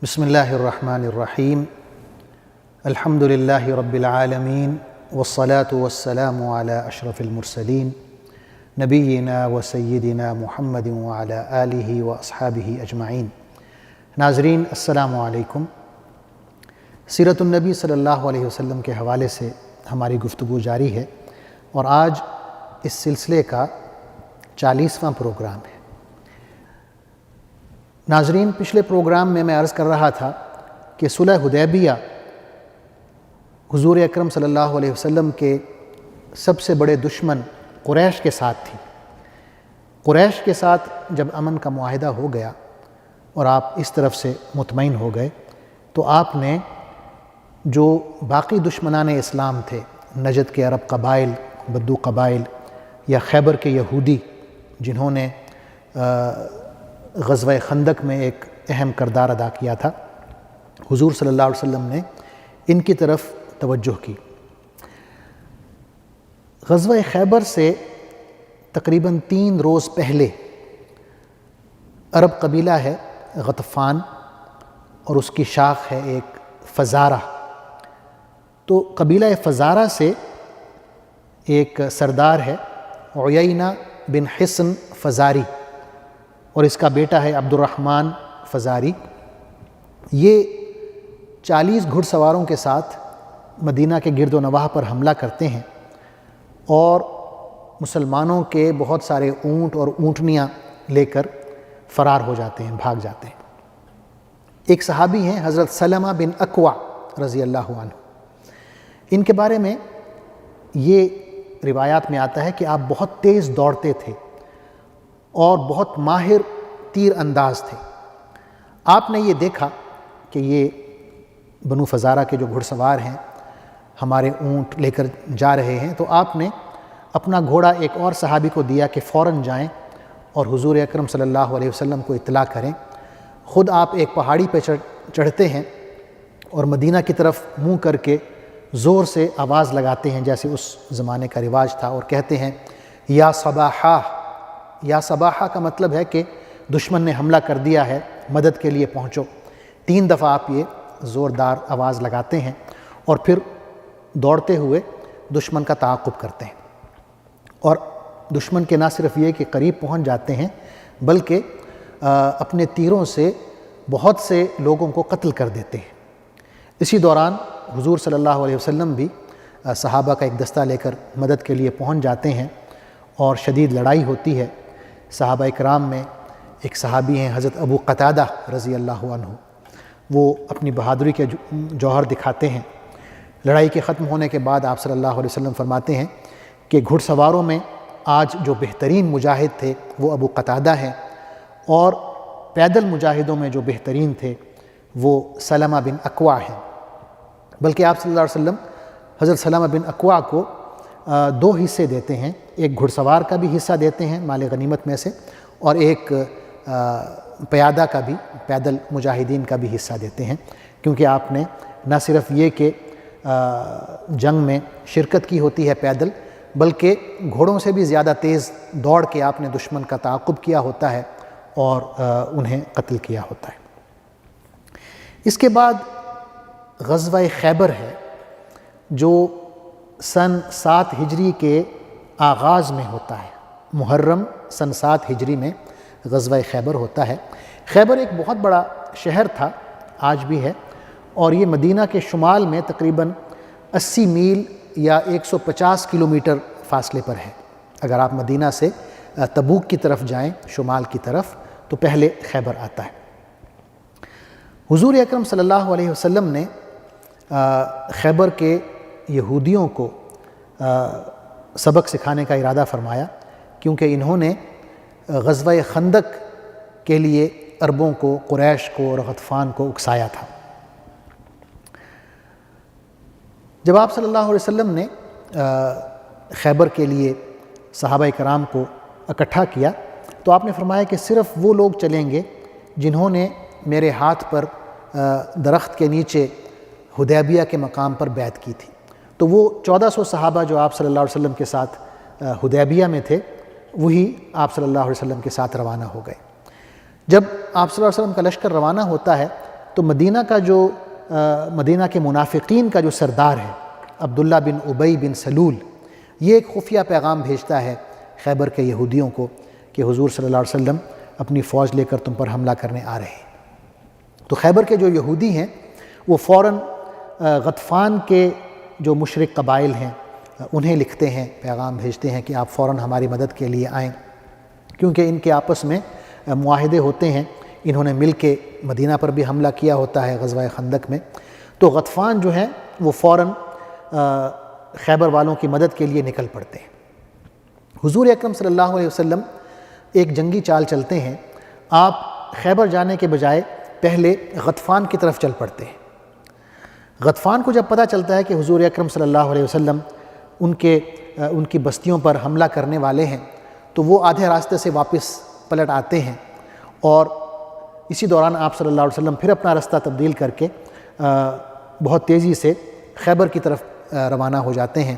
بسم اللہ الرحمن الرحیم الحمد للہ رب العالمین والصلاة والسلام علی اشرف المرسلین نبینا و سیدنا محمد وعلی آلہ و اصحابہ اجمعین۔ ناظرین السلام علیکم۔ سیرت النبی صلی اللہ علیہ وسلم کے حوالے سے ہماری گفتگو جاری ہے اور آج اس سلسلے کا 40واں پروگرام ہے۔ ناظرین، پچھلے پروگرام میں عرض کر رہا تھا کہ صلح حدیبیہ حضور اکرم صلی اللہ علیہ وسلم کے سب سے بڑے دشمن قریش کے ساتھ تھی۔ قریش کے ساتھ جب امن کا معاہدہ ہو گیا اور آپ اس طرف سے مطمئن ہو گئے تو آپ نے جو باقی دشمنان اسلام تھے، نجد کے عرب قبائل، بدو قبائل یا خیبر کے یہودی، جنہوں نے غزوہ خندق میں ایک اہم کردار ادا کیا تھا، حضور صلی اللہ علیہ وسلم نے ان کی طرف توجہ کی۔ غزوہ خیبر سے تقریباً 3 روز پہلے عرب قبیلہ ہے غطفان اور اس کی شاخ ہے ایک فزارہ، تو قبیلہ فزارہ سے ایک سردار ہے عیینہ بن حصن فزاری اور اس کا بیٹا ہے عبد الرحمن فزاری۔ یہ 40 گھڑ سواروں کے ساتھ مدینہ کے گرد و نواح پر حملہ کرتے ہیں اور مسلمانوں کے بہت سارے اونٹ اور اونٹنیاں لے کر فرار ہو جاتے ہیں، بھاگ جاتے ہیں۔ ایک صحابی ہیں حضرت سلمہ بن اکوع رضی اللہ عنہ، ان کے بارے میں یہ روایات میں آتا ہے کہ آپ بہت تیز دوڑتے تھے اور بہت ماہر تیر انداز تھے۔ آپ نے یہ دیکھا کہ یہ بنو فزارہ کے جو گھڑ سوار ہیں ہمارے اونٹ لے کر جا رہے ہیں، تو آپ نے اپنا گھوڑا ایک اور صحابی کو دیا کہ فوراً جائیں اور حضور اکرم صلی اللہ علیہ وسلم کو اطلاع کریں۔ خود آپ ایک پہاڑی پہ چڑھتے ہیں اور مدینہ کی طرف منہ کر کے زور سے آواز لگاتے ہیں جیسے اس زمانے کا رواج تھا، اور کہتے ہیں یا صباحہ۔ یا صباحہ کا مطلب ہے کہ دشمن نے حملہ کر دیا ہے، مدد کے لیے پہنچو۔ 3 دفعہ آپ یہ زوردار آواز لگاتے ہیں اور پھر دوڑتے ہوئے دشمن کا تعاقب کرتے ہیں، اور دشمن کے نہ صرف یہ کہ قریب پہنچ جاتے ہیں بلکہ اپنے تیروں سے بہت سے لوگوں کو قتل کر دیتے ہیں۔ اسی دوران حضور صلی اللہ علیہ وسلم بھی صحابہ کا ایک دستہ لے کر مدد کے لیے پہنچ جاتے ہیں اور شدید لڑائی ہوتی ہے۔ صحابہ اکرام میں ایک صحابی ہیں حضرت ابو قتادہ رضی اللہ عنہ، وہ اپنی بہادری کے جوہر دکھاتے ہیں۔ لڑائی کے ختم ہونے کے بعد آپ صلی اللہ علیہ وسلم فرماتے ہیں کہ گھڑ سواروں میں آج جو بہترین مجاہد تھے وہ ابو قتادہ ہیں، اور پیدل مجاہدوں میں جو بہترین تھے وہ سلمہ بن اکوع ہیں۔ بلکہ آپ صلی اللہ علیہ وسلم حضرت سلمہ بن اکوع کو 2 حصے دیتے ہیں، ایک گھڑ سوار کا بھی حصہ دیتے ہیں مال غنیمت میں سے، اور ایک پیادہ کا بھی، پیدل مجاہدین کا بھی حصہ دیتے ہیں، کیونکہ آپ نے نہ صرف یہ کہ جنگ میں شرکت کی ہوتی ہے پیدل، بلکہ گھوڑوں سے بھی زیادہ تیز دوڑ کے آپ نے دشمن کا تعاقب کیا ہوتا ہے اور انہیں قتل کیا ہوتا ہے۔ اس کے بعد غزوہ خیبر ہے جو سن 7 ہجری کے آغاز میں ہوتا ہے۔ محرم سن 7 ہجری میں غزوہ خیبر ہوتا ہے۔ خیبر ایک بہت بڑا شہر تھا، آج بھی ہے، اور یہ مدینہ کے شمال میں تقریباً 80 میل یا 150 کلومیٹر فاصلے پر ہے۔ اگر آپ مدینہ سے تبوک کی طرف جائیں، شمال کی طرف، تو پہلے خیبر آتا ہے۔ حضور اکرم صلی اللہ علیہ وسلم نے خیبر کے یہودیوں کو سبق سکھانے کا ارادہ فرمایا، کیونکہ انہوں نے غزوہ خندق کے لیے عربوں کو، قریش کو اور غطفان کو اکسایا تھا۔ جب آپ صلی اللہ علیہ وسلم نے خیبر کے لیے صحابہ کرام کو اکٹھا کیا تو آپ نے فرمایا کہ صرف وہ لوگ چلیں گے جنہوں نے میرے ہاتھ پر درخت کے نیچے حدیبیہ کے مقام پر بیعت کی تھی۔ تو وہ 1400 صحابہ جو آپ صلی اللہ علیہ وسلم کے ساتھ حدیبیہ میں تھے، وہی آپ صلی اللہ علیہ وسلم کے ساتھ روانہ ہو گئے۔ جب آپ صلی اللہ علیہ وسلم کا لشکر روانہ ہوتا ہے تو مدینہ کے منافقین کا جو سردار ہے عبداللہ بن ابی بن سلول، یہ ایک خفیہ پیغام بھیجتا ہے خیبر کے یہودیوں کو کہ حضور صلی اللہ علیہ وسلم اپنی فوج لے کر تم پر حملہ کرنے آ رہے ہیں۔ تو خیبر کے جو یہودی ہیں وہ فوراً غطفان کے جو مشرک قبائل ہیں انہیں لکھتے ہیں، پیغام بھیجتے ہیں کہ آپ فوراً ہماری مدد کے لیے آئیں، کیونکہ ان کے آپس میں معاہدے ہوتے ہیں، انہوں نے مل کے مدینہ پر بھی حملہ کیا ہوتا ہے غزوہ خندق میں۔ تو غطفان جو ہیں وہ فوراً خیبر والوں کی مدد کے لیے نکل پڑتے ہیں۔ حضور اکرم صلی اللہ علیہ وسلم ایک جنگی چال چلتے ہیں، آپ خیبر جانے کے بجائے پہلے غطفان کی طرف چل پڑتے ہیں۔ غطفان کو جب پتہ چلتا ہے کہ حضور اکرم صلی اللہ علیہ وسلم ان کی بستیوں پر حملہ کرنے والے ہیں، تو وہ آدھے راستے سے واپس پلٹ آتے ہیں، اور اسی دوران آپ صلی اللہ علیہ وسلم پھر اپنا رستہ تبدیل کر کے بہت تیزی سے خیبر کی طرف روانہ ہو جاتے ہیں،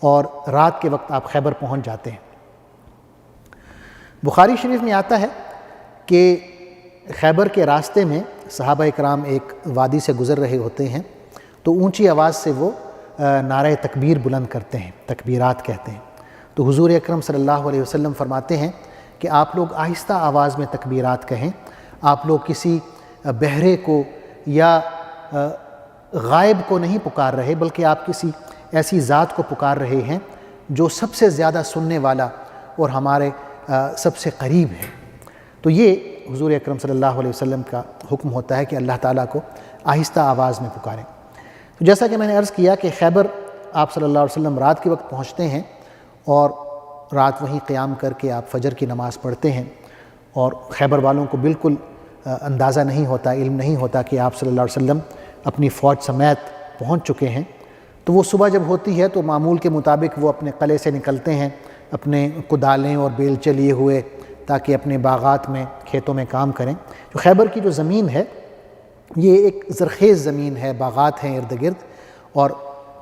اور رات کے وقت آپ خیبر پہنچ جاتے ہیں۔ بخاری شریف میں آتا ہے کہ خیبر کے راستے میں صحابہ اکرام ایک وادی سے گزر رہے ہوتے ہیں، تو اونچی آواز سے وہ نعرہ تکبیر بلند کرتے ہیں، تکبیرات کہتے ہیں۔ تو حضور اکرم صلی اللہ علیہ وسلم فرماتے ہیں کہ آپ لوگ آہستہ آواز میں تکبیرات کہیں، آپ لوگ کسی بہرے کو یا غائب کو نہیں پکار رہے، بلکہ آپ کسی ایسی ذات کو پکار رہے ہیں جو سب سے زیادہ سننے والا اور ہمارے سب سے قریب ہے۔ تو یہ حضور اکرم صلی اللہ علیہ وسلم کا حکم ہوتا ہے کہ اللہ تعالیٰ کو آہستہ آواز میں پکاریں۔ تو جیسا کہ میں نے عرض کیا کہ خیبر آپ صلی اللہ علیہ وسلم رات کے وقت پہنچتے ہیں، اور رات وہیں قیام کر کے آپ فجر کی نماز پڑھتے ہیں، اور خیبر والوں کو بالکل اندازہ نہیں ہوتا، علم نہیں ہوتا کہ آپ صلی اللہ علیہ وسلم اپنی فوج سمیت پہنچ چکے ہیں۔ تو وہ صبح جب ہوتی ہے تو معمول کے مطابق وہ اپنے قلعے سے نکلتے ہیں اپنے کدالیں اور بیلچے لیے ہوئے، تاکہ اپنے باغات میں کھیتوں میں کام کریں۔ جو خیبر کی جو زمین ہے یہ ایک زرخیز زمین ہے، باغات ہیں ارد گرد، اور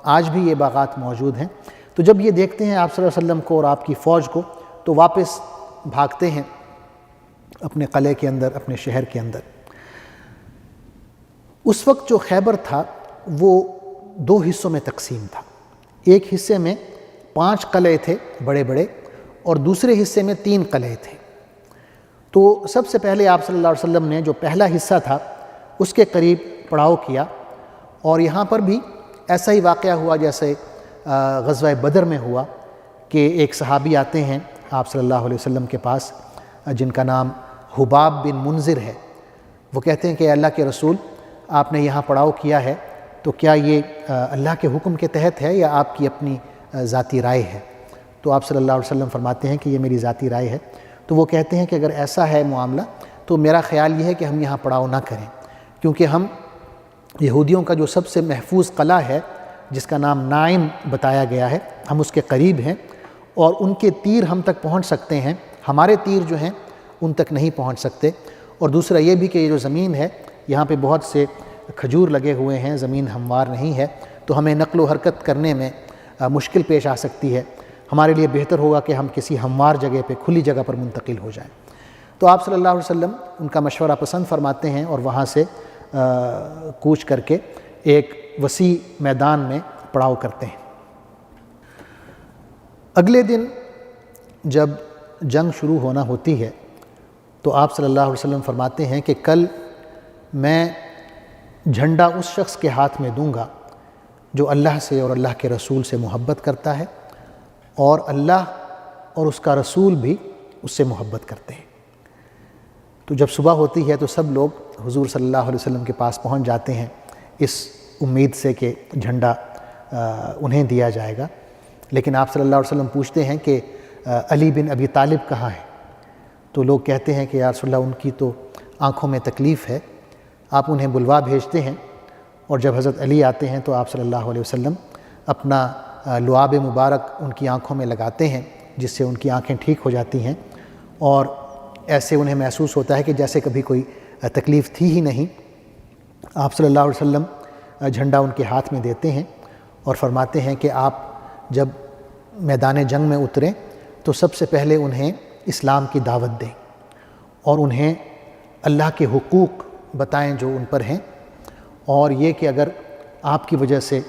آج بھی یہ باغات موجود ہیں۔ تو جب یہ دیکھتے ہیں آپ صلی اللہ علیہ وسلم کو اور آپ کی فوج کو، تو واپس بھاگتے ہیں اپنے قلعے کے اندر، اپنے شہر کے اندر۔ اس وقت جو خیبر تھا وہ دو حصوں میں تقسیم تھا، ایک حصے میں 5 قلعے تھے بڑے بڑے، اور دوسرے حصے میں 3 قلعے تھے۔ تو سب سے پہلے آپ صلی اللہ علیہ وسلم نے جو پہلا حصہ تھا اس کے قریب پڑاؤ کیا، اور یہاں پر بھی ایسا ہی واقعہ ہوا جیسے غزوہ بدر میں ہوا کہ ایک صحابی آتے ہیں آپ صلی اللہ علیہ وسلم کے پاس جن کا نام حباب بن منذر ہے۔ وہ کہتے ہیں کہ اللہ کے رسول، آپ نے یہاں پڑاؤ کیا ہے تو کیا یہ اللہ کے حکم کے تحت ہے یا آپ کی اپنی ذاتی رائے ہے؟ تو آپ صلی اللہ علیہ وسلم فرماتے ہیں کہ یہ میری ذاتی رائے ہے۔ تو وہ کہتے ہیں کہ اگر ایسا ہے معاملہ تو میرا خیال یہ ہے کہ ہم یہاں پڑاؤ نہ کریں، کیونکہ ہم یہودیوں کا جو سب سے محفوظ قلعہ ہے جس کا نام نائم بتایا گیا ہے، ہم اس کے قریب ہیں، اور ان کے تیر ہم تک پہنچ سکتے ہیں، ہمارے تیر جو ہیں ان تک نہیں پہنچ سکتے۔ اور دوسرا یہ بھی کہ یہ جو زمین ہے یہاں پہ بہت سے کھجور لگے ہوئے ہیں، زمین ہموار نہیں ہے، تو ہمیں نقل و حرکت کرنے میں مشکل پیش آ سکتی ہے، ہمارے لیے بہتر ہوگا کہ ہم کسی ہموار جگہ پہ، کھلی جگہ پر منتقل ہو جائیں۔ تو آپ صلی اللہ علیہ وسلم ان کا مشورہ پسند فرماتے ہیں، اور وہاں سے کوچ کر کے ایک وسیع میدان میں پڑاؤ کرتے ہیں۔ اگلے دن جب جنگ شروع ہونا ہوتی ہے تو آپ صلی اللہ علیہ وسلم فرماتے ہیں کہ کل میں جھنڈا اس شخص کے ہاتھ میں دوں گا جو اللہ سے اور اللہ کے رسول سے محبت کرتا ہے، اور اللہ اور اس کا رسول بھی اس سے محبت کرتے ہیں۔ تو جب صبح ہوتی ہے تو سب لوگ حضور صلی اللہ علیہ وسلم کے پاس پہنچ جاتے ہیں اس امید سے کہ جھنڈا انہیں دیا جائے گا۔ لیکن آپ صلی اللہ علیہ وسلم پوچھتے ہیں کہ علی بن ابی طالب کہاں ہے؟ تو لوگ کہتے ہیں کہ یا رسول اللہ ان کی تو آنکھوں میں تکلیف ہے۔ آپ انہیں بلوا بھیجتے ہیں، اور جب حضرت علی آتے ہیں تو آپ صلی اللہ علیہ وسلم اپنا لعاب مبارک ان کی آنکھوں میں لگاتے ہیں، جس سے ان کی آنکھیں ٹھیک ہو جاتی ہیں، اور ایسے انہیں محسوس ہوتا ہے کہ جیسے کبھی کوئی تکلیف تھی ہی نہیں۔ آپ صلی اللہ علیہ وسلم جھنڈا ان کے ہاتھ میں دیتے ہیں اور فرماتے ہیں کہ آپ جب میدان جنگ میں اتریں تو سب سے پہلے انہیں اسلام کی دعوت دیں، اور انہیں اللہ کے حقوق بتائیں جو ان پر ہیں، اور یہ کہ اگر آپ کی وجہ سے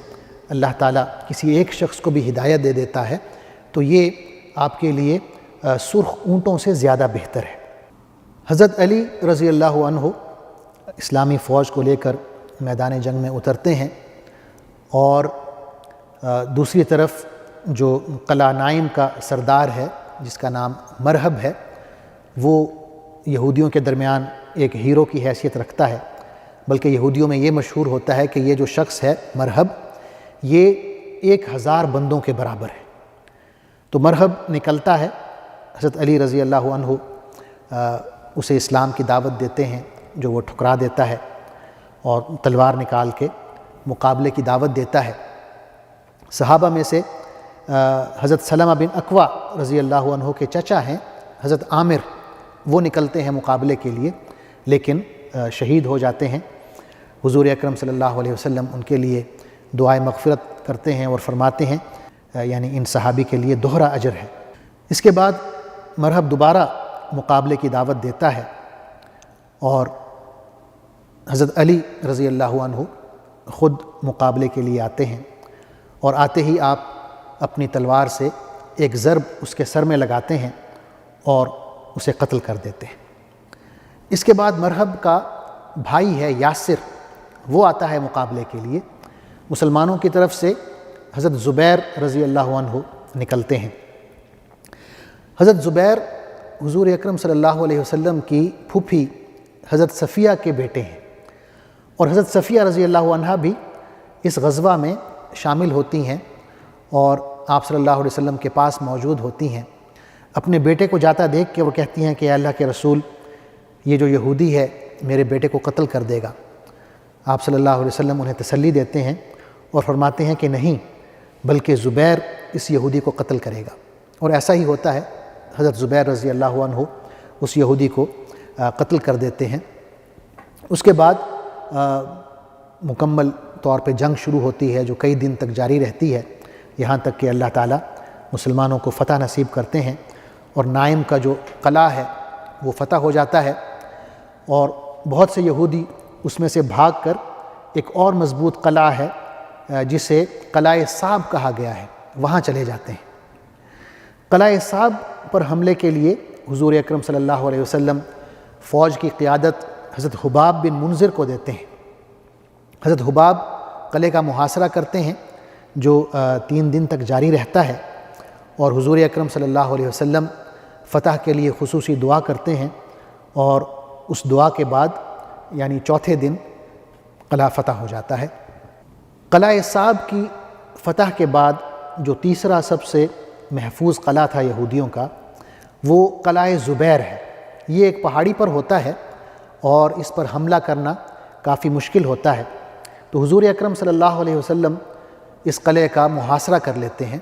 اللہ تعالیٰ کسی ایک شخص کو بھی ہدایت دے دیتا ہے تو یہ آپ کے لیے سرخ اونٹوں سے زیادہ بہتر ہے۔ حضرت علی رضی اللہ عنہ اسلامی فوج کو لے کر میدان جنگ میں اترتے ہیں، اور دوسری طرف جو قلعہ نائم کا سردار ہے جس کا نام مرہب ہے، وہ یہودیوں کے درمیان ایک ہیرو کی حیثیت رکھتا ہے، بلکہ یہودیوں میں یہ مشہور ہوتا ہے کہ یہ جو شخص ہے مرہب، یہ 1000 بندوں کے برابر ہے۔ تو مرہب نکلتا ہے، حضرت علی رضی اللہ عنہ اسے اسلام کی دعوت دیتے ہیں جو وہ ٹھکرا دیتا ہے، اور تلوار نکال کے مقابلے کی دعوت دیتا ہے۔ صحابہ میں سے حضرت سلمہ بن اکوع رضی اللہ عنہ کے چچا ہیں حضرت عامر، وہ نکلتے ہیں مقابلے کے لیے، لیکن شہید ہو جاتے ہیں۔ حضور اکرم صلی اللہ علیہ وسلم ان کے لیے دعائے مغفرت کرتے ہیں اور فرماتے ہیں یعنی ان صحابی کے لیے دوہرا اجر ہے۔ اس کے بعد مرہب دوبارہ مقابلے کی دعوت دیتا ہے، اور حضرت علی رضی اللہ عنہ خود مقابلے کے لیے آتے ہیں، اور آتے ہی آپ اپنی تلوار سے ایک ضرب اس کے سر میں لگاتے ہیں اور اسے قتل کر دیتے ہیں۔ اس کے بعد مرہب کا بھائی ہے یاسر، وہ آتا ہے مقابلے کے لیے۔ مسلمانوں کی طرف سے حضرت زبیر رضی اللہ عنہ نکلتے ہیں۔ حضرت زبیر حضور اکرم صلی اللہ علیہ وسلم کی پھوپھی حضرت صفیہ کے بیٹے ہیں، اور حضرت صفیہ رضی اللہ عنہ بھی اس غزوہ میں شامل ہوتی ہیں اور آپ صلی اللہ علیہ وسلم کے پاس موجود ہوتی ہیں۔ اپنے بیٹے کو جاتا دیکھ کے وہ کہتی ہیں کہ اے اللہ کے رسول، یہ جو یہودی ہے میرے بیٹے کو قتل کر دے گا۔ آپ صلی اللہ علیہ وسلم انہیں تسلی دیتے ہیں اور فرماتے ہیں کہ نہیں، بلکہ زبیر اس یہودی کو قتل کرے گا، اور ایسا ہی ہوتا ہے۔ حضرت زبیر رضی اللہ عنہ اس یہودی کو قتل کر دیتے ہیں۔ اس کے بعد مکمل طور پہ جنگ شروع ہوتی ہے جو کئی دن تک جاری رہتی ہے، یہاں تک کہ اللہ تعالیٰ مسلمانوں کو فتح نصیب کرتے ہیں، اور نائم کا جو قلعہ ہے وہ فتح ہو جاتا ہے، اور بہت سے یہودی اس میں سے بھاگ کر ایک اور مضبوط قلعہ ہے جسے قلعہ صعب کہا گیا ہے، وہاں چلے جاتے ہیں۔ قلعہ صعب پر حملے کے لیے حضور اکرم صلی اللہ علیہ وسلم فوج کی قیادت حضرت حباب بن منذر کو دیتے ہیں۔ حضرت حباب قلعے کا محاصرہ کرتے ہیں جو 3 دن تک جاری رہتا ہے، اور حضور اکرم صلی اللہ علیہ وسلم فتح کے لیے خصوصی دعا کرتے ہیں، اور اس دعا کے بعد یعنی چوتھے دن قلعہ فتح ہو جاتا ہے۔ قلعہ صعب کی فتح کے بعد جو تیسرا سب سے محفوظ قلعہ تھا یہودیوں کا، وہ قلعہ زبیر ہے۔ یہ ایک پہاڑی پر ہوتا ہے اور اس پر حملہ کرنا کافی مشکل ہوتا ہے، تو حضور اکرم صلی اللہ علیہ وسلم اس قلعے کا محاصرہ کر لیتے ہیں۔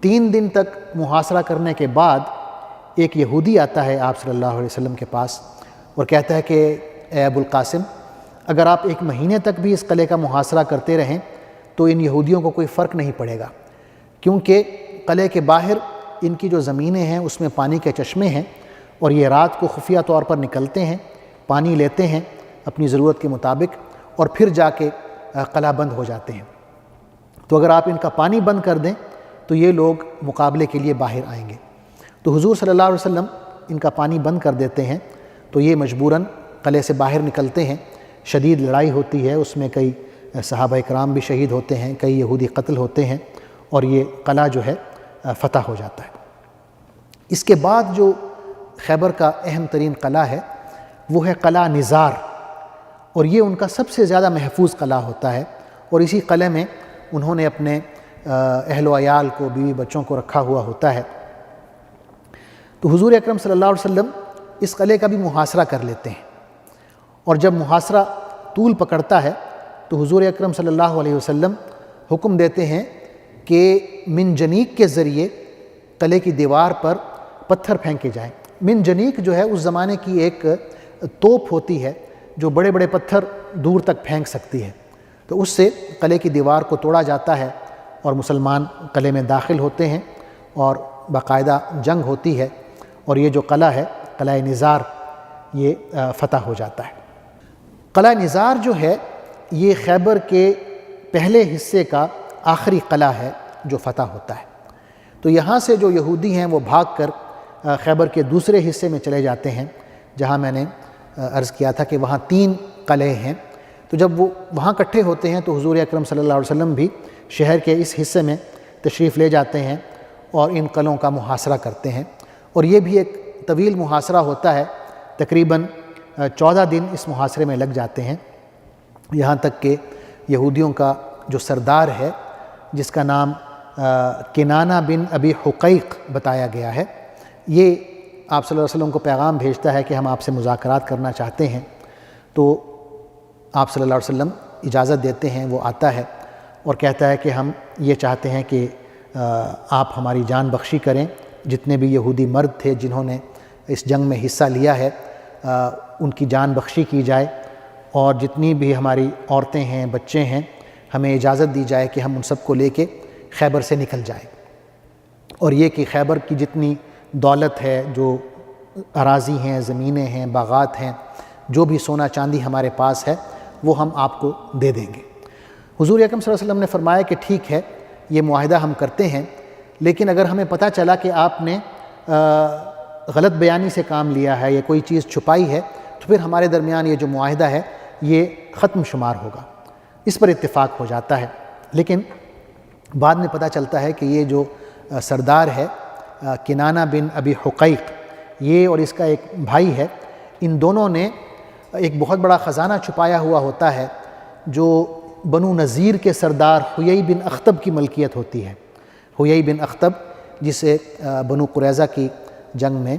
3 دن تک محاصرہ کرنے کے بعد ایک یہودی آتا ہے آپ صلی اللہ علیہ وسلم کے پاس اور کہتا ہے کہ اے ابو القاسم، اگر آپ 1 مہینے تک بھی اس قلعے کا محاصرہ کرتے رہیں تو ان یہودیوں کو کوئی فرق نہیں پڑے گا، کیونکہ قلعے کے باہر ان کی جو زمینیں ہیں اس میں پانی کے چشمے ہیں، اور یہ رات کو خفیہ طور پر نکلتے ہیں، پانی لیتے ہیں اپنی ضرورت کے مطابق، اور پھر جا کے قلعہ بند ہو جاتے ہیں۔ تو اگر آپ ان کا پانی بند کر دیں تو یہ لوگ مقابلے کے لیے باہر آئیں گے۔ تو حضور صلی اللہ علیہ وسلم ان کا پانی بند کر دیتے ہیں، تو یہ مجبوراً قلعے سے باہر نکلتے ہیں۔ شدید لڑائی ہوتی ہے، اس میں کئی صحابہ کرام بھی شہید ہوتے ہیں، کئی یہودی قتل ہوتے ہیں، اور یہ قلعہ جو ہے فتح ہو جاتا ہے۔ اس کے بعد جو خیبر کا اہم ترین قلعہ ہے وہ ہے قلعہ نزار، اور یہ ان کا سب سے زیادہ محفوظ قلعہ ہوتا ہے، اور اسی قلعے میں انہوں نے اپنے اہل و عیال کو، بیوی بچوں کو رکھا ہوا ہوتا ہے۔ تو حضور اکرم صلی اللہ علیہ وسلم اس قلعے کا بھی محاصرہ کر لیتے ہیں، اور جب محاصرہ طول پکڑتا ہے تو حضور اکرم صلی اللہ علیہ وسلم حکم دیتے ہیں کہ منجنیق کے ذریعے قلعے کی دیوار پر پتھر پھینکے جائیں۔ منجنیق جو ہے اس زمانے کی ایک توپ ہوتی ہے جو بڑے بڑے پتھر دور تک پھینک سکتی ہے، تو اس سے قلعے کی دیوار کو توڑا جاتا ہے اور مسلمان قلعے میں داخل ہوتے ہیں اور باقاعدہ جنگ ہوتی ہے، اور یہ جو قلعہ ہے قلعہ نزار یہ فتح ہو جاتا ہے۔ قلعہ نزار جو ہے یہ خیبر کے پہلے حصے کا آخری قلعہ ہے جو فتح ہوتا ہے۔ تو یہاں سے جو یہودی ہیں وہ بھاگ کر خیبر کے دوسرے حصے میں چلے جاتے ہیں، جہاں میں نے عرض کیا تھا کہ وہاں 3 قلعے ہیں۔ تو جب وہ وہاں اکٹھے ہوتے ہیں تو حضور اکرم صلی اللہ علیہ وسلم بھی شہر کے اس حصے میں تشریف لے جاتے ہیں اور ان قلعوں کا محاصرہ کرتے ہیں، اور یہ بھی ایک طویل محاصرہ ہوتا ہے، تقریباً 14 دن اس محاصرے میں لگ جاتے ہیں، یہاں تک کہ یہودیوں کا جو سردار ہے جس کا نام کنانہ بن ابی حقیق بتایا گیا ہے، یہ آپ صلی اللہ علیہ وسلم کو پیغام بھیجتا ہے کہ ہم آپ سے مذاکرات کرنا چاہتے ہیں۔ تو آپ صلی اللہ علیہ وسلم اجازت دیتے ہیں، وہ آتا ہے اور کہتا ہے کہ ہم یہ چاہتے ہیں کہ آپ ہماری جان بخشی کریں، جتنے بھی یہودی مرد تھے جنہوں نے اس جنگ میں حصہ لیا ہے ان کی جان بخشی کی جائے، اور جتنی بھی ہماری عورتیں ہیں، بچے ہیں، ہمیں اجازت دی جائے کہ ہم ان سب کو لے کے خیبر سے نکل جائیں، اور یہ کہ خیبر کی جتنی دولت ہے، جو اراضی ہیں، زمینیں ہیں، باغات ہیں، جو بھی سونا چاندی ہمارے پاس ہے وہ ہم آپ کو دے دیں گے۔ حضور اکرم صلی اللہ علیہ وسلم نے فرمایا کہ ٹھیک ہے، یہ معاہدہ ہم کرتے ہیں، لیکن اگر ہمیں پتہ چلا کہ آپ نے غلط بیانی سے کام لیا ہے یا کوئی چیز چھپائی ہے تو پھر ہمارے درمیان یہ جو معاہدہ ہے یہ ختم شمار ہوگا۔ اس پر اتفاق ہو جاتا ہے، لیکن بعد میں پتہ چلتا ہے کہ یہ جو سردار ہے کنانہ بن ابی حقیق، یہ اور اس کا ایک بھائی ہے، ان دونوں نے ایک بہت بڑا خزانہ چھپایا ہوا ہوتا ہے جو بنو نذیر کے سردار حیی بن اخطب کی ملکیت ہوتی ہے۔ حیی بن اخطب جسے بنو قریظہ کی جنگ میں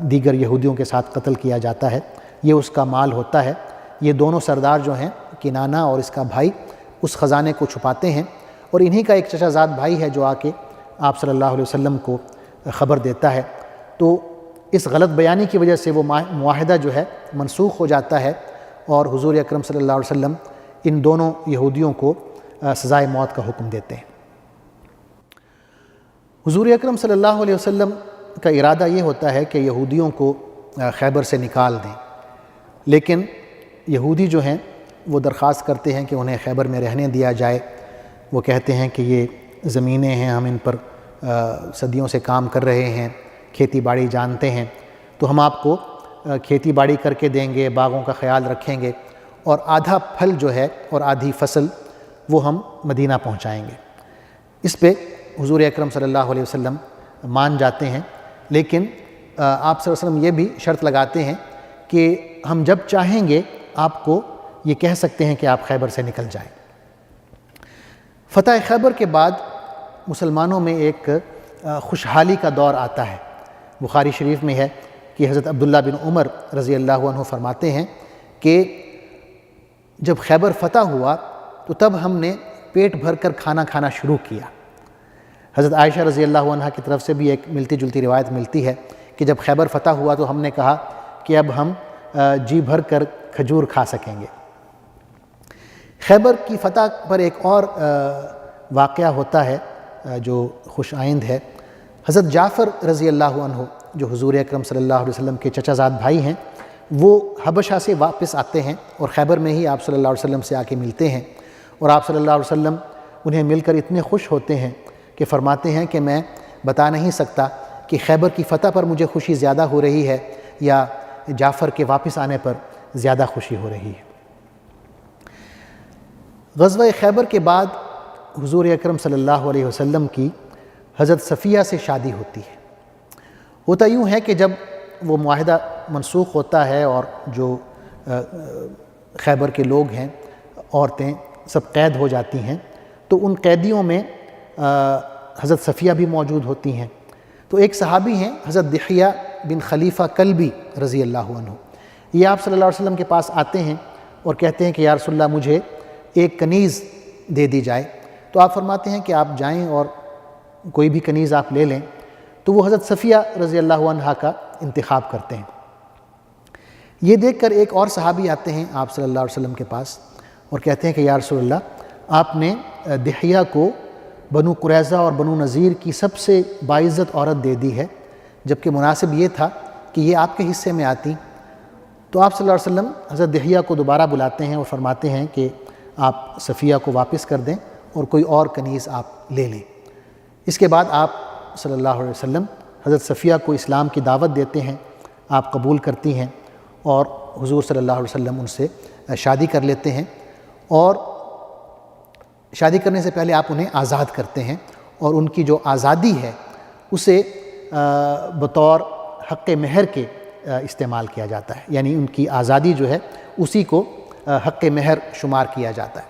دیگر یہودیوں کے ساتھ قتل کیا جاتا ہے، یہ اس کا مال ہوتا ہے۔ یہ دونوں سردار جو ہیں کنانہ اور اس کا بھائی اس خزانے کو چھپاتے ہیں، اور انہی کا ایک چچا زاد بھائی ہے جو آ کے آپ صلی اللہ علیہ وسلم کو خبر دیتا ہے۔ تو اس غلط بیانی کی وجہ سے وہ معاہدہ جو ہے منسوخ ہو جاتا ہے، اور حضور اکرم صلی اللہ علیہ وسلم ان دونوں یہودیوں کو سزائے موت کا حکم دیتے ہیں۔ حضور اکرم صلی اللہ علیہ وسلم کا ارادہ یہ ہوتا ہے کہ یہودیوں کو خیبر سے نکال دیں، لیکن یہودی جو ہیں وہ درخواست کرتے ہیں کہ انہیں خیبر میں رہنے دیا جائے۔ وہ کہتے ہیں کہ یہ زمینیں ہیں، ہم ان پر صدیوں سے کام کر رہے ہیں، کھیتی باڑی جانتے ہیں، تو ہم آپ کو کھیتی باڑی کر کے دیں گے، باغوں کا خیال رکھیں گے، اور آدھا پھل جو ہے اور آدھی فصل وہ ہم مدینہ پہنچائیں گے۔ اس پہ حضور اکرم صلی اللہ علیہ وسلم مان جاتے ہیں، لیکن آپ صلی اللہ علیہ وسلم یہ بھی شرط لگاتے ہیں کہ ہم جب چاہیں گے آپ کو یہ کہہ سکتے ہیں کہ آپ خیبر سے نکل جائیں۔ فتح خیبر کے بعد مسلمانوں میں ایک خوشحالی کا دور آتا ہے۔ بخاری شریف میں ہے کہ حضرت عبداللہ بن عمر رضی اللہ عنہ فرماتے ہیں کہ جب خیبر فتح ہوا تو تب ہم نے پیٹ بھر کر کھانا کھانا شروع کیا۔ حضرت عائشہ رضی اللہ عنہ کی طرف سے بھی ایک ملتی جلتی روایت ملتی ہے کہ جب خیبر فتح ہوا تو ہم نے کہا کہ اب ہم جی بھر کر کھجور کھا سکیں گے۔ خیبر کی فتح پر ایک اور واقعہ ہوتا ہے جو خوش آئند ہے۔ حضرت جعفر رضی اللہ عنہ جو حضور اکرم صلی اللہ علیہ وسلم کے چچا زاد بھائی ہیں، وہ حبشہ سے واپس آتے ہیں اور خیبر میں ہی آپ صلی اللہ علیہ وسلم سے آ کے ملتے ہیں، اور آپ صلی اللہ علیہ وسلم انہیں مل کر اتنے خوش ہوتے ہیں کہ فرماتے ہیں کہ میں بتا نہیں سکتا کہ خیبر کی فتح پر مجھے خوشی زیادہ ہو رہی ہے یا جعفر کے واپس آنے پر زیادہ خوشی ہو رہی ہے۔ غزوہ خیبر کے بعد حضور اکرم صلی اللہ علیہ وسلم کی حضرت صفیہ سے شادی ہوتی ہے۔ ہوتا یوں ہے کہ جب وہ معاہدہ منسوخ ہوتا ہے اور جو خیبر کے لوگ ہیں، عورتیں سب قید ہو جاتی ہیں، تو ان قیدیوں میں حضرت صفیہ بھی موجود ہوتی ہیں۔ تو ایک صحابی ہیں حضرت دحیہ بن خلیفہ کلبی رضی اللہ عنہ، یہ آپ صلی اللہ علیہ وسلم کے پاس آتے ہیں اور کہتے ہیں کہ یا رسول اللہ مجھے ایک کنیز دے دی جائے۔ تو آپ فرماتے ہیں کہ آپ جائیں اور کوئی بھی کنیز آپ لے لیں۔ تو وہ حضرت صفیہ رضی اللہ عنہ کا انتخاب کرتے ہیں۔ یہ دیکھ کر ایک اور صحابی آتے ہیں آپ صلی اللہ علیہ وسلم کے پاس اور کہتے ہیں کہ یا رسول اللہ آپ نے دحیہ کو بنو قریظہ اور بنو نذیر کی سب سے باعزت عورت دے دی ہے، جبکہ مناسب یہ تھا کہ یہ آپ کے حصے میں آتی۔ تو آپ صلی اللہ علیہ وسلم حضرت دحیہ کو دوبارہ بلاتے ہیں اور فرماتے ہیں کہ آپ صفیہ کو واپس کر دیں اور کوئی اور کنیز آپ لے لیں۔ اس کے بعد آپ صلی اللہ علیہ وسلم حضرت صفیہ کو اسلام کی دعوت دیتے ہیں، آپ قبول کرتی ہیں اور حضور صلی اللہ علیہ وسلم ان سے شادی کر لیتے ہیں، اور شادی کرنے سے پہلے آپ انہیں آزاد کرتے ہیں، اور ان کی جو آزادی ہے اسے بطور حق مہر کے استعمال کیا جاتا ہے، یعنی ان کی آزادی جو ہے اسی کو حق مہر شمار کیا جاتا ہے۔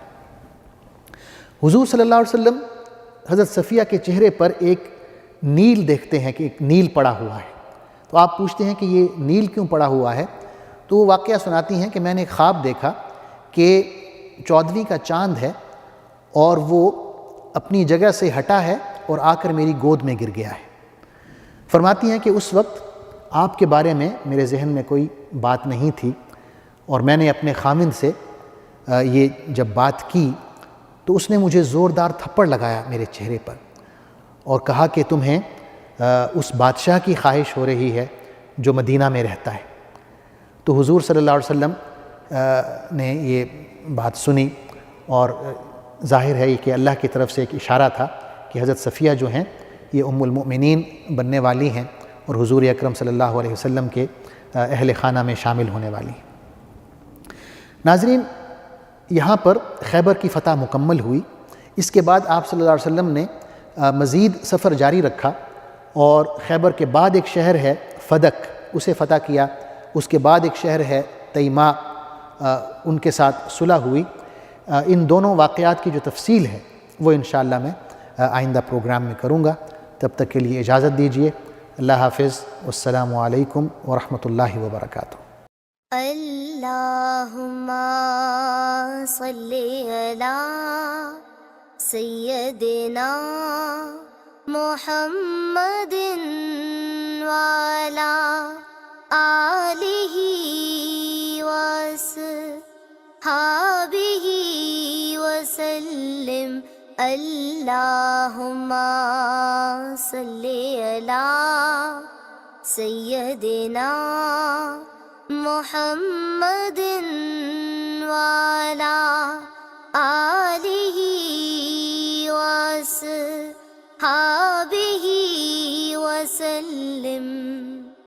حضور صلی اللہ علیہ وسلم حضرت صفیہ کے چہرے پر ایک نیل دیکھتے ہیں کہ ایک نیل پڑا ہوا ہے، تو آپ پوچھتے ہیں کہ یہ نیل کیوں پڑا ہوا ہے؟ تو وہ واقعہ سناتی ہیں کہ میں نے ایک خواب دیکھا کہ 14ویں کا چاند ہے اور وہ اپنی جگہ سے ہٹا ہے اور آ کر میری گود میں گر گیا ہے۔ فرماتی ہیں کہ اس وقت آپ کے بارے میں میرے ذہن میں کوئی بات نہیں تھی، اور میں نے اپنے خامند سے یہ جب بات کی تو اس نے مجھے زوردار تھپڑ لگایا میرے چہرے پر اور کہا کہ تمہیں اس بادشاہ کی خواہش ہو رہی ہے جو مدینہ میں رہتا ہے۔ تو حضور صلی اللہ علیہ وسلم نے یہ بات سنی، اور ظاہر ہے کہ اللہ کی طرف سے ایک اشارہ تھا کہ حضرت صفیہ جو ہیں یہ ام المؤمنین بننے والی ہیں اور حضور اکرم صلی اللہ علیہ وسلم کے اہل خانہ میں شامل ہونے والی ہیں۔ ناظرین، یہاں پر خیبر کی فتح مکمل ہوئی۔ اس کے بعد آپ صلی اللہ علیہ وسلم نے مزید سفر جاری رکھا، اور خیبر کے بعد ایک شہر ہے فدق، اسے فتح کیا۔ اس کے بعد ایک شہر ہے تیماء، ان کے ساتھ صلح ہوئی۔ ان دونوں واقعات کی جو تفصیل ہے وہ انشاءاللہ میں آئندہ پروگرام میں کروں گا۔ تب تک کے لیے اجازت دیجیے۔ اللہ حافظ، والسلام علیکم ورحمۃ اللہ وبرکاتہ۔ اللہم صلی علی سیدنا محمد وعلی آلہ وصحبہ وسلم۔ اللہم صلی علی سیدنا محمد وعلی